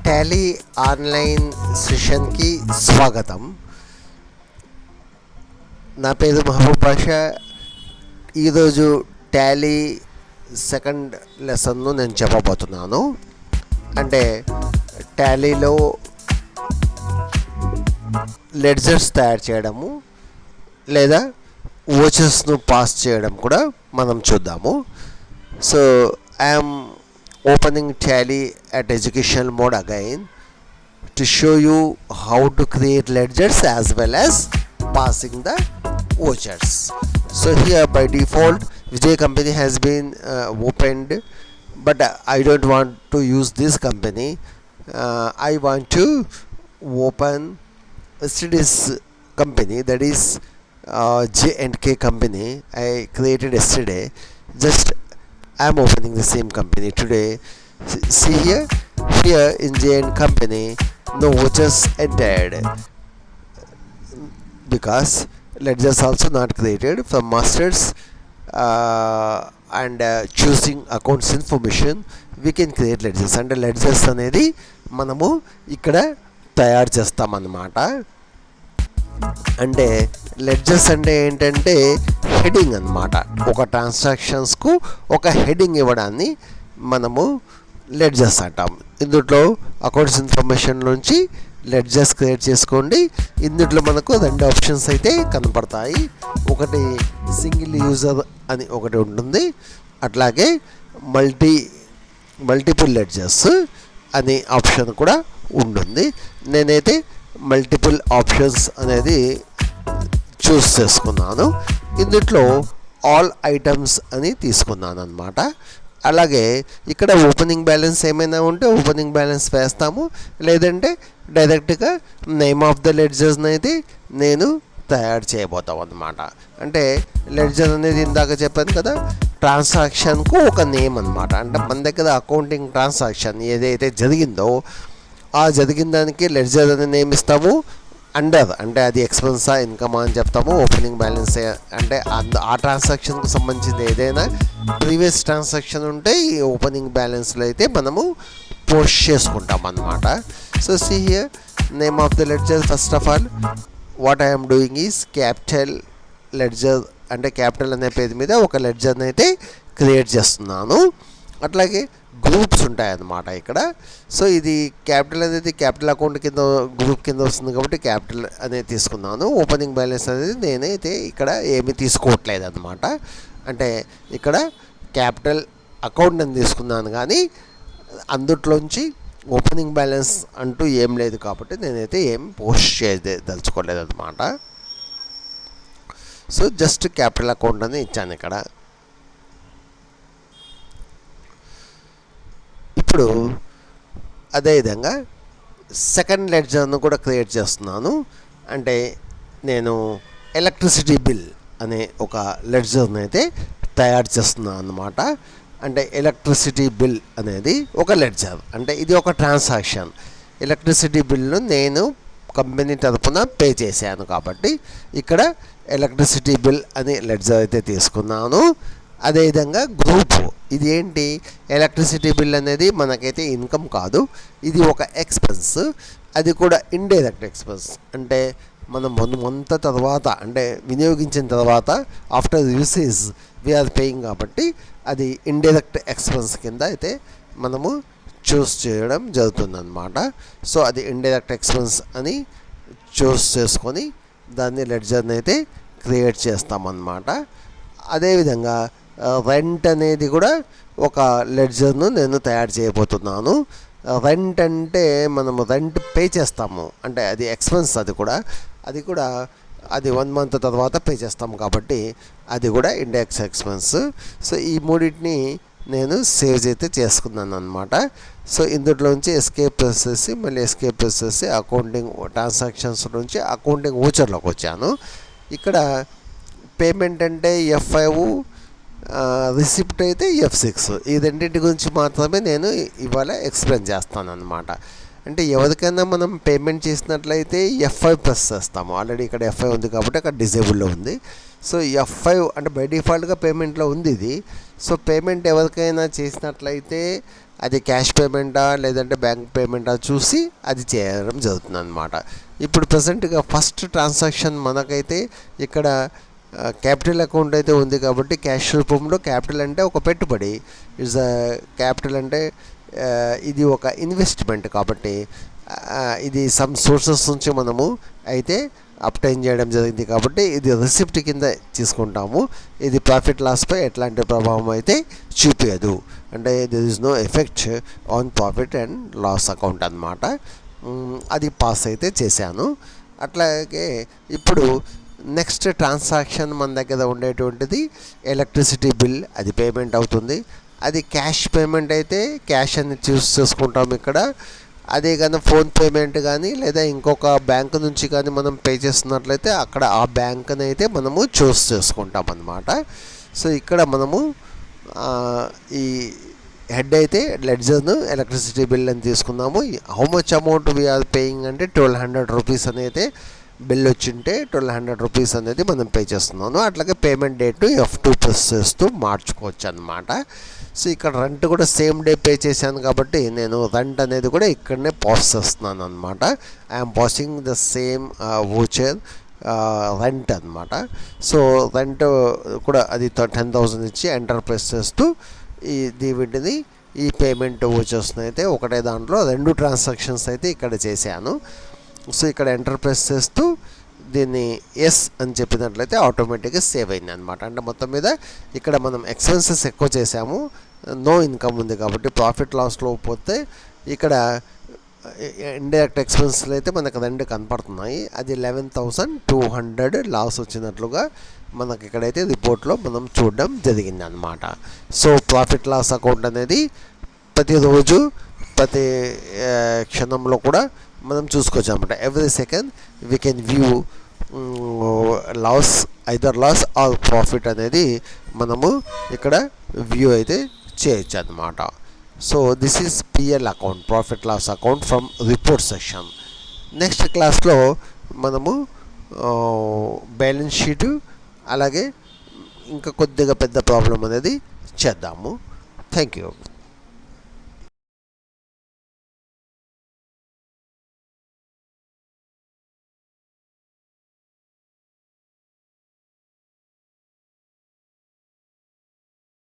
Tally online సెషన్కి స్వాగతం. నా పేరు మహబూబ్ బాషా. ఈరోజు టాలీ సెకండ్ లెసన్ను నేను చెప్పబోతున్నాను. అంటే టాలీలో లెడ్జర్స్ తయారు చేయడము లేదా వోచర్స్ను పాస్ చేయడం కూడా మనం చూద్దాము. So I'm opening Tally at educational mode again to show you how to create ledgers as well as passing the vouchers. So here by default Vijay company has been opened, but I don't want to use this company. I want to open yesterday's company, that is J&K company I created yesterday. Just I am opening the same company today. See here in JN company, no vouchers entered because ledgers also not created. From masters and choosing accounts information, we can create ledgers. And ledgers అనేది మనము ఇక్కడ తయారు చేస్తాం అన్నమాట. అంటే ledgers అంటే ఏంటంటే heading అన్నమాట. ఒక ట్రాన్సాక్షన్స్కు ఒక హెడింగ్ ఇవ్వడాన్ని మనము లెడ్జర్స్ అంటాం. ఇందులో అకౌంట్స్ ఇన్ఫర్మేషన్ నుంచి లెడ్జర్స్ క్రియేట్ చేసుకోండి. ఇందులో మనకు రెండు ఆప్షన్స్ అయితే కనపడతాయి. ఒకటి సింగిల్ యూజర్ అని ఒకటి ఉంటుంది, అట్లాగే మల్టిపుల్ లెడ్జర్స్ అనే ఆప్షన్ కూడా ఉంటుంది. నేనైతే మల్టిపుల్ ఆప్షన్స్ అనేది చూస్ చేసుకున్నాను. ఇందులో ఆల్ ఐటమ్స్ అని తీసుకున్నాను అన్నమాట. అలాగే ఇక్కడ ఓపెనింగ్ బ్యాలెన్స్ ఏమైనా ఉంటే ఓపెనింగ్ బ్యాలెన్స్ వేస్తాము, లేదంటే డైరెక్ట్గా నేమ్ ఆఫ్ ద లెడ్జర్స్ని అయితే నేను తయారు చేయబోతాం అన్నమాట. అంటే లెడ్జర్ అనేది ఇందాక చెప్పాను కదా, ట్రాన్సాక్షన్కు ఒక నేమ్ అన్నమాట. అంటే మన దగ్గర అకౌంటింగ్ ట్రాన్సాక్షన్ ఏదైతే జరిగిందో ఆ జరిగిన దానికి లెడ్జర్ అని నేమ్ ఇస్తాము. అండర్ అంటే అది ఎక్స్పెన్సా ఇన్కమా అని చెప్తాము. ఓపెనింగ్ బ్యాలెన్స్ అంటే ఆ ట్రాన్సాక్షన్కి సంబంధించిన ఏదైనా ప్రీవియస్ ట్రాన్సాక్షన్ ఉంటే ఈ ఓపెనింగ్ బ్యాలెన్స్లో అయితే మనము పోస్ట్ చేసుకుంటాం అన్నమాట. So see here name of the ledger. First of all what I'm doing is capital ledger, అంటే క్యాపిటల్ అనే పేరు మీద ఒక లెడ్జర్ని అయితే క్రియేట్ చేస్తున్నాను. అట్లాగే గ్రూప్స్ ఉంటాయన్నమాట ఇక్కడ. సో ఇది క్యాపిటల్ అనేది క్యాపిటల్ అకౌంట్ కింద గ్రూప్ కింద వస్తుంది కాబట్టి క్యాపిటల్ అనేది తీసుకున్నాను. ఓపెనింగ్ బ్యాలెన్స్ అనేది నేనైతే ఇక్కడ ఏమీ తీసుకోవట్లేదు అన్నమాట. అంటే ఇక్కడ క్యాపిటల్ అకౌంట్ అని తీసుకున్నాను, కానీ అందుట్లోంచి ఓపెనింగ్ బ్యాలెన్స్ అంటూ ఏం లేదు కాబట్టి నేనైతే ఏం పోస్ట్ చేయదలుచుకోలేదు అన్నమాట. సో జస్ట్ క్యాపిటల్ అకౌంట్ అని ఇచ్చాను ఇక్కడ. ఇప్పుడు అదేవిధంగా సెకండ్ లెడ్జర్ను కూడా క్రియేట్ చేస్తున్నాను. అంటే నేను ఎలక్ట్రిసిటీ బిల్ అనే ఒక లెడ్జర్ని అయితే తయారు చేస్తున్నాను అన్నమాట. అంటే ఎలక్ట్రిసిటీ బిల్ అనేది ఒక లెడ్జర్, అంటే ఇది ఒక ట్రాన్సాక్షన్. ఎలక్ట్రిసిటీ బిల్ను నేను కంపెనీ తరఫున పే చేశాను కాబట్టి ఇక్కడ ఎలక్ట్రిసిటీ బిల్ అనే లెడ్జర్ అయితే తీసుకున్నాను. అదేవిధంగా గ్రూపు, ఇది ఏంటి, ఎలక్ట్రిసిటీ బిల్ అనేది మనకైతే ఇన్కమ్ కాదు, ఇది ఒక ఎక్స్పెన్స్. అది కూడా ఇండైరెక్ట్ ఎక్స్పెన్స్. అంటే మనం మొంత తర్వాత అంటే వినియోగించిన తర్వాత ఆఫ్టర్ యూసేజ్ వీఆర్ పేయింగ్ కాబట్టి అది ఇండైరెక్ట్ ఎక్స్పెన్స్ కింద అయితే మనము చూస్ చేయడం జరుగుతుందన్నమాట. సో అది ఇండైరెక్ట్ ఎక్స్పెన్స్ అని చూస్ చేసుకొని దాన్ని లెడ్జర్ని అయితే క్రియేట్ చేస్తామన్నమాట. అదేవిధంగా రెంట్ అనేది కూడా ఒక లెడ్జర్ను నేను తయారు చేయబోతున్నాను. రెంట్ అంటే మనము రెంట్ పే చేస్తాము, అంటే అది ఎక్స్పెన్స్. అది కూడా 1 month తర్వాత పే చేస్తాము కాబట్టి అది కూడా ఇండైరెక్ట్ ఎక్స్పెన్స్. సో ఈ మూడింటిని నేను సేవ్ అయితే చేసుకున్నాను అన్నమాట. సో ఇందులోంచి ఎస్కేప్ చేసేసి మళ్ళీ ఎస్కేప్ చేసేసి అకౌంటింగ్ ట్రాన్సాక్షన్స్ నుంచి అకౌంటింగ్ వోచర్లోకి వచ్చాను. ఇక్కడ పేమెంట్ అంటే F5, రిసిప్ట్ అయితే F6. ఈ రెండింటి గురించి మాత్రమే నేను ఇవాళ ఎక్స్ప్లెయిన్ చేస్తాను అన్నమాట. అంటే ఎవరికైనా మనం పేమెంట్ చేసినట్లయితే F5 ప్రెస్ చేస్తాము. ఆల్రెడీ ఇక్కడ F5 ఉంది కాబట్టి అక్కడ డిజేబుల్లో ఉంది. సో F5 అంటే బై డిఫాల్ట్గా పేమెంట్లో ఉంది ఇది. సో పేమెంట్ ఎవరికైనా చేసినట్లయితే అది క్యాష్ పేమెంటా లేదంటే బ్యాంక్ పేమెంటా చూసి అది చేయడం జరుగుతుంది అనమాట. ఇప్పుడు ప్రజెంట్గా ఫస్ట్ ట్రాన్సాక్షన్ మనకైతే ఇక్కడ క్యాపిటల్ అకౌంట్ అయితే ఉంది కాబట్టి క్యాష్ రూపంలో క్యాపిటల్ అంటే ఒక పెట్టుబడి, ఇట్స్ క్యాపిటల్ అంటే ఇది ఒక ఇన్వెస్ట్మెంట్ కాబట్టి ఇది సమ్ సోర్సెస్ నుంచి మనము అయితే అప్టైన్ చేయడం జరిగింది కాబట్టి ఇది రిసిప్ట్ కింద తీసుకుంటాము. ఇది ప్రాఫిట్ లాస్పై ఎట్లాంటి ప్రభావం అయితే చూపించదు, అంటే there is no effect on profit and loss account అనమాట. అది పాస్ అయితే చేశాను. అట్లాగే ఇప్పుడు నెక్స్ట్ ట్రాన్సాక్షన్ మన దగ్గర ఉండేటువంటిది ఎలక్ట్రిసిటీ బిల్, అది పేమెంట్ అవుతుంది. అది క్యాష్ పేమెంట్ అయితే క్యాష్ అని చూస్ చేసుకుంటాం ఇక్కడ. అదే కానీ ఫోన్ పేమెంట్ కానీ లేదా ఇంకొక బ్యాంక్ నుంచి కానీ మనం పే చేస్తున్నట్లయితే అక్కడ ఆ బ్యాంక్ని అయితే మనము చూస్ చేసుకుంటాం అన్నమాట. సో ఇక్కడ మనము ఈ హెడ్ అయితే లెడ్జర్ను ఎలక్ట్రిసిటీ బిల్ అని తీసుకున్నాము. How much amount we're paying అంటే 1200 రూపీస్ అనేది బిల్ వచ్చింటే 1200 రూపీస్ అనేది మనం పే చేస్తున్నాను. అట్లాగే పేమెంట్ డేట్ F2 ప్రెస్ చేస్తూ మార్చుకోవచ్చు అన్నమాట. సో ఇక్కడ రెంట్ కూడా సేమ్ డే పే చేశాను కాబట్టి నేను రెంట్ అనేది కూడా ఇక్కడనే పాస్ చేస్తున్నాను అనమాట. I'm passing the same voucher rent అనమాట. సో రెంట్ కూడా అది 10,000 ఇచ్చి ఎంటర్ ప్రెస్ చేస్తూ వీటిని ఈ పేమెంట్ వోచర్స్ని అయితే ఒకటే దాంట్లో 2 ట్రాన్సాక్షన్స్ అయితే ఇక్కడ చేశాను. సో ఇక్కడ ఎంటర్ ప్రెస్ చేస్తూ దీన్ని ఎస్ అని చెప్పినట్లయితే ఆటోమేటిక్గా సేవ్ అయింది అనమాట. అంటే మొత్తం మీద ఇక్కడ మనం ఎక్స్పెన్సెస్ ఎక్కువ చేసాము, నో ఇన్కమ్ ఉంది కాబట్టి ప్రాఫిట్ లాస్లో పోతే ఇక్కడ ఇండైరెక్ట్ ఎక్స్పెన్సెస్లు అయితే మనకు 2 కనపడుతున్నాయి. అది 11,200 లాస్ వచ్చినట్లుగా మనకి ఇక్కడైతే రిపోర్ట్లో మనం చూడడం జరిగింది అనమాట. సో ప్రాఫిట్ లాస్ అకౌంట్ అనేది ప్రతిరోజు ప్రతి క్షణంలో కూడా మనం చూసుకోవచ్చు అనమాట. Every second we can view loss, either loss or profit అనేది మనము ఇక్కడ వ్యూ అయితే చేయొచ్చు అనమాట. So this is PL account, profit loss account from report section. Next క్లాస్లో మనము బ్యాలెన్స్ షీటు అలాగే ఇంకా కొద్దిగా పెద్ద ప్రాబ్లం అనేది చేద్దాము. Thank you.